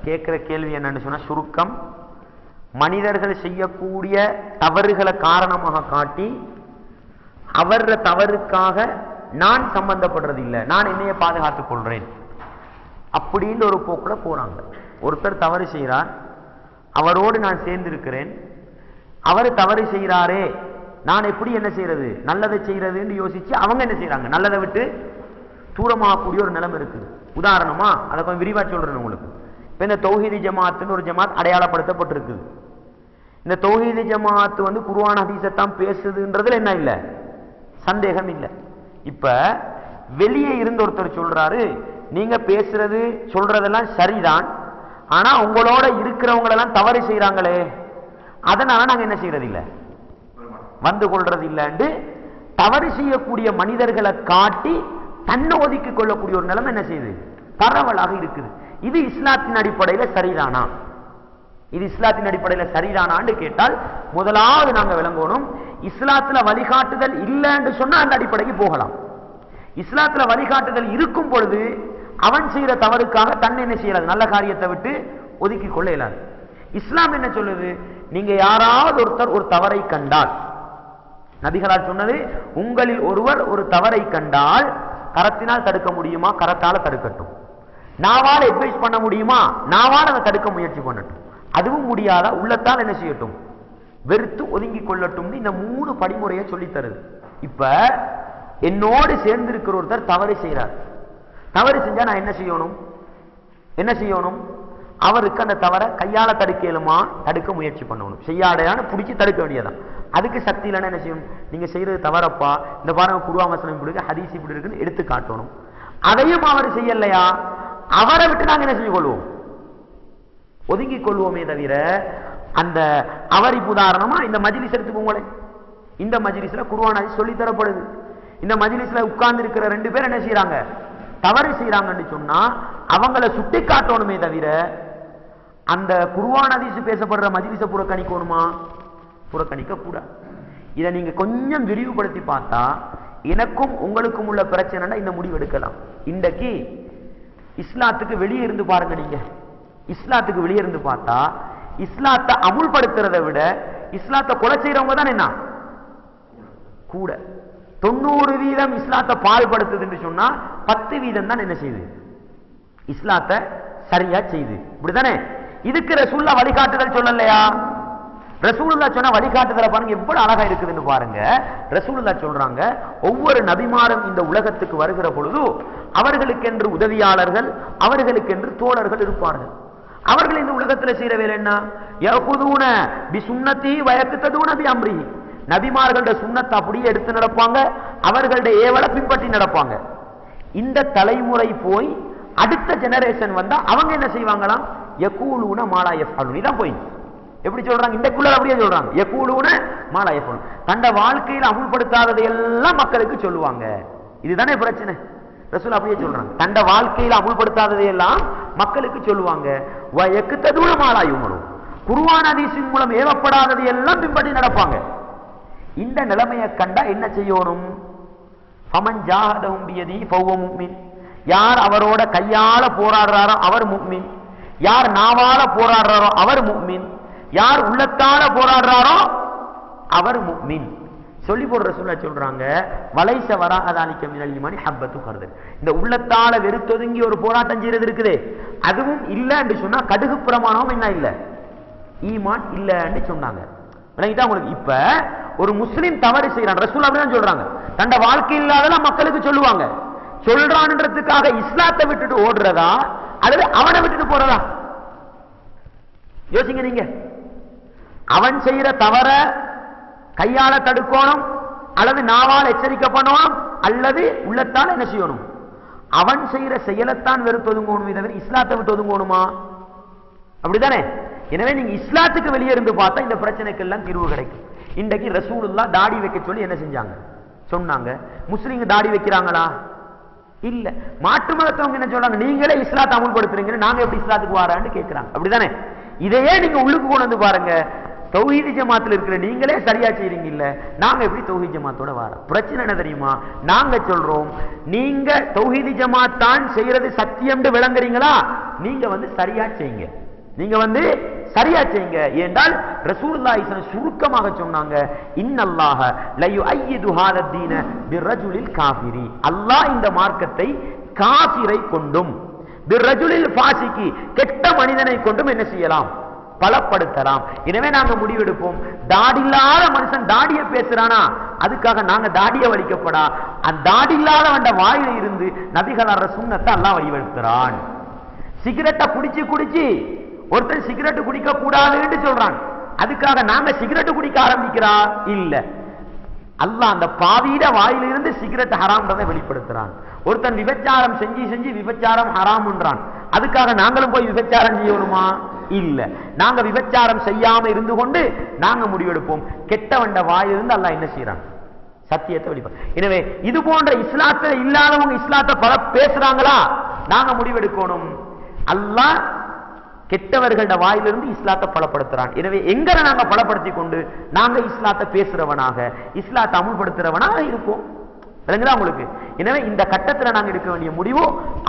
கேட்கிற கேள்வி என்னன்னு சொன்னா, சுருக்கம், மனிதர்கள் செய்யக்கூடிய தவறுகளை காரணமாக காட்டி அவர தவறுக்காக நான் சம்பந்தப்படுறது இல்லை, நான் என்னைய பாதுகாத்துக் கொள்றேன் அப்படின்னு ஒரு போக்குல போறாங்க. ஒருத்தர் தவறு செய்கிறார், அவரோடு நான் சேர்ந்து இருக்கிறேன், அவர் தவறு செய்கிறாரே, நான் எப்படி என்ன செய்யறது, நல்லதை செய்யறதுன்னு யோசிச்சு அவங்க என்ன செய்யறாங்க, நல்லதை விட்டு தூரமாகக்கூடிய ஒரு நிலைமை இருக்குது. உதாரணமா அதை கொஞ்சம் விரிவா சொல்றேன் உங்களுக்கு. இப்ப இந்த தௌஹீதி ஜமாத்துன்னு ஒரு ஜமாத் அடையாளப்படுத்தப்பட்டிருக்குது. இந்த தௌஹீதி ஜமாத் குர்ஆன் ஹதீஸத்தான் பேசுதுன்றதுல என்ன இல்லை, சந்தேகம் இல்லை. இப்ப வெளியே இருந்து ஒருத்தர் சொல்றாரு, நீங்க பேசுறது சொல்றதெல்லாம் சரிதான், ஆனா உங்களோட இருக்கிறவங்களெல்லாம் தவறு செய்யறாங்களே, அதனால நாங்க என்ன செய்யறது இல்லை, வந்து கொள்றது இல்லைன்னு தவறு செய்யக்கூடிய மனிதர்களை காட்டி தன்னை ஒதுக்கி கொள்ளக்கூடிய ஒரு நிலைமை என்ன செய்யுது, பரவலாக இருக்குது. இது இஸ்லாத்தின் அடிப்படையில சரிதானா, இது இஸ்லாத்தின் அடிப்படையில சரிதானான்னு கேட்டால் முதலாவது நாங்க விளங்கணும், இஸ்லாத்துல வழிகாட்டுதல் இல்லைன்னு சொன்னா அந்த அடிப்படைக்கு போகலாம். இஸ்லாத்துல வழிகாட்டுதல் இருக்கும் பொழுது அவன் செய்யற தவறுக்காக தன்னை என்ன செய்யறது, நல்ல காரியத்தை விட்டு ஒதுக்கி கொள்ள இயலாது. இஸ்லாம் என்ன சொல்லுது, நீங்க யாராவது ஒருத்தர் ஒரு தவறை கண்டால், நபிகளால் சொன்னது, உங்களில் ஒருவர் ஒரு தவறை கண்டால் கரத்தினால் தடுக்க முடியுமா, கரத்தால தடுக்கட்டும். நாவால அட்வைஸ் பண்ண முடியுமா, நாவால அதை தடுக்க முயற்சி பண்ணட்டும். அதுவும் முடியாதா, உள்ளத்தால் என்ன செய்யட்டும், வெறுத்து ஒதுங்கி கொள்ளட்டும். இந்த 3 படிமுறையை சொல்லி தருது. இப்ப என்னோடு சேர்ந்து இருக்கிற ஒருத்தர் தவறு செய்யறார், தவறு செஞ்சா நான் என்ன செய்யணும், என்ன செய்யணும், அவருக்கு அந்த தவறை கையால தடுக்கலுமா, தடுக்க முயற்சி பண்ணணும். செய்யாடையான பிடிச்சி தடுக்க வேண்டியதான். அதுக்கு சக்தி இல்லைன்னா என்ன செய்யணும், நீங்க செய்யறது தவறப்பா, இந்த பாருங்க குர்ஆன் வசனம் இப்படி இருக்கு, ஹதீஸ் இப்படி இருக்குன்னு எடுத்து காட்டணும். அதையும் அவர் செய்யலையா, அவரை விட்டு நாங்க என்ன செஞ்சு கொள்வோம், ஒதுங்கி கொள்வோமே தவிர அந்த அவர் இப்ப உதாரணமா இந்த மஜ்லிஸ் எடுத்துக்கோங்களே, இந்த மஜ்லிஸ்ல குர்ஆன் ஹதீஸ் சொல்லி தரப்படுது. இந்த மஜ்லிஸ்ல உட்கார்ந்து இருக்கிற 2 பேர் என்ன செய்யறாங்க, தவறு செய்யறாங்கன்னு சொன்னா அவங்கள சுட்டி காட்டணுமே தவிர அந்த குர்ஆன் ஹதீஸ் பேசப்படுற மஜ்லிஸை புறக்கணிக்கணுமா, புறக்கணிக்க கூட. இதை நீங்க கொஞ்சம் விரிவுபடுத்தி பார்த்தா எனக்கும் உங்களுக்கும் உள்ள பிரச்சனை இந்த முடிவு எடுக்கலாம். இன்றைக்கு இஸ்லாத்துக்கு வெளியே இருந்து பாருங்க, நீங்க இஸ்லாத்துக்கு வெளியே இருந்து பார்த்தா இஸ்லாத்தை அமுல்படுத்துறதை விட இஸ்லாத்தை கொலை செய்யறவங்க தான் என்ன கூட. 90% இஸ்லாத்தை பால்படுத்துதுன்னு சொன்னா 10% தான் என்ன செய்யுது, இஸ்லாத்தை சரியா செய்யுது. இப்படிதானே? இதுக்கு ரசூலுல்லாஹ் வழிகாட்டுதல் சொல்லலையா? ரசூலுல்லாஹ் சொன்ன வழிகாட்டுதலை பாருங்க எவ்வளவு அழகா இருக்குதுன்னு பாருங்க. ரசூலுல்லாஹ் சொல்றாங்க, ஒவ்வொரு நபிமாரும் இந்த உலகத்துக்கு வருகிற பொழுது அவர்களுக்கென்று உதவியாளர்கள், அவர்களுக்கென்று தோழர்கள் இருப்பார்கள். அவர்கள் இந்த உலகத்தில் செய்யற வேலை என்ன, யகுதுன பி சுன்னதி வயக்ததுன பி அம்ரி, நபிமார்களுடைய சுன்னத்தை அப்படியே எடுத்து நடப்பாங்க, அவர்களுடைய ஏவலை பின்பற்றி நடப்பாங்க. இந்த தலைமுறை போய் அடுத்த ஜெனரேஷன் வந்தா அவங்க என்ன செய்வாங்களாம், யகூலுன மாலா யஃபலுன். இதான் போய் எப்படி சொல்றாங்க, இந்த குள்ள அப்படியே சொல்றாங்க, யகூலுன மாலா யஃபலுன். தன்னுடைய வாழ்க்கையில் அமுல்படுத்தாததை எல்லாம் மக்களுக்கு சொல்லுவாங்க. இதுதானே பிரச்சனை. ரசூல் அப்படியே சொல்றாங்க, தன்னுடைய வாழ்க்கையில் அமுல்படுத்தாததை எல்லாம் மக்களுக்கு சொல்லுவாங்க. வயக்ததுன மாலா யுமரு, குர்ஆன் ஹதீஸின் மூலம் ஏவப்படாததை எல்லாம் பின்பற்றி நடப்பாங்க. இந்த நிலைமையை கண்டா என்ன செய்யணும், ஃபமன் ஜாஹதஹும் பியதி ஃபஹுவ முஃமின், யார் அவரோட கையால போராடுறாரோ அவர் முஃமின், யார் நாவால போராடுறாரோ அவர் முஃமின், யார் உள்ளத்தால போராடுறாரோ அவர் முஃமின். சொல்லி போடுற சொல்றாங்க, வலைச வராஅதாலிக மினல் ஈமானி ஹப்பத்து கர்தல். இந்த உள்ளத்தால வெறுத்தொதுங்கி ஒரு போராட்டம் செய்யறது இருக்குதே, அதுவும் இல்லன்னு சொன்னா கடுகு பிரமாணம் என்ன இல்ல, ஈமான் இல்லன்னு சொன்னாங்க. உங்களுக்கு இப்ப ஒரு முஸ்லிம் தவறு செய்யறான், ரசூல் அப்படிதான் சொல்றாங்க, தண்ட வாழ்க்கை இல்லாதெல்லாம் மக்களுக்கு சொல்லுவாங்க. சொல்றான்றதுக்காக இஸ்லாத்தை விட்டுட்டு ஓடுறதா அல்லது அவனை விட்டுட்டு போறதா? யோசிங்க நீங்க. அவன் செய்யற தவற கையால தடுக்கணும், அல்லது நாவால் எச்சரிக்கை பண்ணணும், அல்லது உள்ளத்தால் என்ன செய்யணும், அவன் செய்யற செயலைத்தான் வெறுத்து ஒதுங்கணும், இதை இஸ்லாத்தை விட்டு ஒதுங்கணுமா? அப்படித்தானே? எனவே நீங்க இஸ்லாத்துக்கு வெளியே இருந்து பார்த்தா இந்த பிரச்சனைக்கு எல்லாம் தீர்வு கிடைக்கும். இன்றைக்கு ரசூலுல்லாஹ் தாடி வைக்க சொல்லி என்ன செஞ்சாங்க சொன்னாங்க, முஸ்லிம்ங்க தாடி வைக்கிறாங்களா? இல்ல. மாற்று மதத்தவங்க என்ன சொல்றாங்க, நீங்களே இஸ்லாத்தை அமுல்படுத்துறீங்க, நாங்க எப்படி இஸ்லாத்துக்கு வரான்னு கேட்கிறாங்க. அப்படித்தானே? இதையே நீங்க உள்ளுக்கு கொண்டு வந்து பாருங்க, தௌஹீத் ஜமாத்துல இருக்கிற நீங்களே சரியா செய்றீங்க இல்ல, நாங்க எப்படி தௌஹீத் ஜமாத்தோட வரோம்? பிரச்சனை என்ன தெரியுமா, நாங்க சொல்றோம், நீங்க தௌஹீத் ஜமாத் தான் செய்யறது சத்தியம்னு விளங்குறீங்களா, நீங்க சரியா செய்யுங்க, நீங்க சரியா செய்யுங்க என்றால் ரசூலுல்லாஹி ஸல்லல்லாஹு அலைஹி வஸல்லம் சுருக்கமாக சொன்னாங்க, இன்னல்லாஹ லா யுஅய்யிது ஹாதா தீன பிர்ரஜுலில் காஃபிரி, அல்லாஹ் இந்த மார்க்கத்தை காஃபிரை கொண்டும் பிர்ரஜுலில் ஃபாசிகி கெட்ட மனிதனை கொண்டும் என்ன செய்யலாம், பலப்படுத்தலாம். எனவே நாங்க முடிவெடுப்போம், தாடி இல்லாத மனுஷன் தாடிய பேசுறானா அதுக்காக நாங்க தாடிய வலிக்கப்படா, அந்த தாடி இல்லாதவன் வாயில இருந்து நபிகளார் சுன்னத்தை அல்லாஹ் வழிவகுக்கிறான். சிகரெட்டை குடிச்சு குடிச்சு ஒருத்தன் சிகரெட் குடிக்க கூடாதுன்னு சொல்றான், அதுக்காக நாங்க சிகரெட் குடிக்க ஆரம்பிக்கிறா இல்ல, அல்லாஹ் அந்த பாவியிட வாயிலிருந்து சிகரெட் ஹராம்ன்றதை வெளிப்படுத்துறான். ஒருத்தன் விபச்சாரம் செஞ்சு செஞ்சு விபச்சாரம் ஹராம்ன்றான், அதுக்காக நாங்களும் போய் விபச்சாரம் செய்யணுமா இல்ல, நாங்க விபச்சாரம் செய்யாம இருந்து கொண்டு நாங்க முடிவெடுப்போம், கெட்டவண்ட வாயிலிருந்து அல்லாஹ் என்ன செய்யறான், சத்தியத்தை வெளிப்படுத்த. எனவே இது போன்ற இஸ்லாத்துல இல்லாதவங்க இஸ்லாத்தை பல பேசுறாங்களா, நாங்க முடிவெடுக்கணும், அல்லாஹ் கெட்டவர்கள வாயிலிருந்து இஸ்லாத்தை பலப்படுத்துறான். எனவே எங்களை நாங்க பலப்படுத்தி கொண்டு நாங்க இஸ்லாத்தை பேசுறவனாக இஸ்லாத்தை அமுல்படுத்துறவனாக இருப்போம். விளங்குதா உங்களுக்கு? எனவே இந்த கட்டத்தில் நாங்க எடுக்க வேண்டிய முடிவு,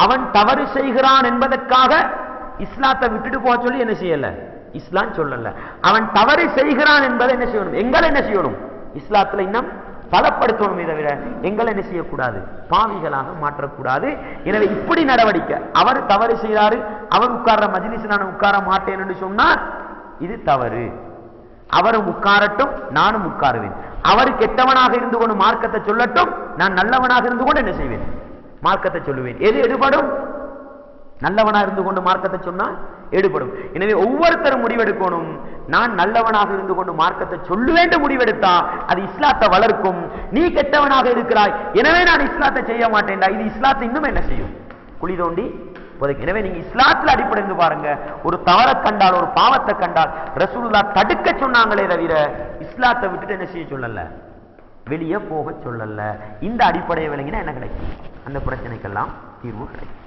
அவன் தவறு செய்கிறான் என்பதற்காக இஸ்லாத்தை விட்டுட்டு போக சொல்லி என்ன செய்யல, இஸ்லாம் சொல்லல. அவன் தவறு செய்கிறான் என்பதை என்ன செய்யணும், எங்களை என்ன செய்யணும், இஸ்லாத்துல இன்னும் பலப்படுத்தணும். இதை விட எங்களை என்ன செய்யக்கூடாது, பாவிகளாக மாற்றக்கூடாது. எனவே இப்படி நடவடிக்கை, அவர் தவறு செய்கிறாரு, அவர் உட்கார்ற மஜ்லிஸ் நான் உட்கார மாட்டேன் என்று சொன்னார், இது தவறு. அவரும் உட்காரட்டும், நானும் உட்காருவேன். அவர் கெட்டவனாக இருந்து கொண்டு மார்க்கத்தை சொல்லட்டும், நான் நல்லவனாக இருந்து கொண்டு என்ன செய்வேன், மார்க்கத்தை சொல்லுவேன். எது எடுபடும், நல்லவனா இருந்து கொண்டு மார்க்கத்தை சொன்னா எடுபடும். எனவே ஒவ்வொருத்தரும் முடிவெடுக்கணும், நான் நல்லவனாக இருந்து கொண்டு மார்க்கத்தை சொல்லுவேன் முடிவெடுத்தா அது இஸ்லாத்தை வளர்க்கும். நீ கெட்டவனாக இருக்கிறாய், எனவே நான் இஸ்லாத்தை செய்ய மாட்டேன்டா, இது இஸ்லாத்தை இன்னும் என்ன செய்யும், குழி தோண்டி புதைக்கும். எனவே நீங்க இஸ்லாத்துல அடிப்படைந்து பாருங்க, ஒரு தவறை கண்டால் ஒரு பாவத்தை கண்டால் ரசூலுல்லாஹ் தடுக்க சொன்னாங்களே தவிர இஸ்லாத்தை விட்டுட்டு என்ன செய்ய சொல்லல, வெளியே போக சொல்லல. இந்த அடிப்படையை விளங்கினா என்ன கிடைக்கும், அந்த பிரச்சனைக்கெல்லாம் தீர்வு கிடைக்கும்.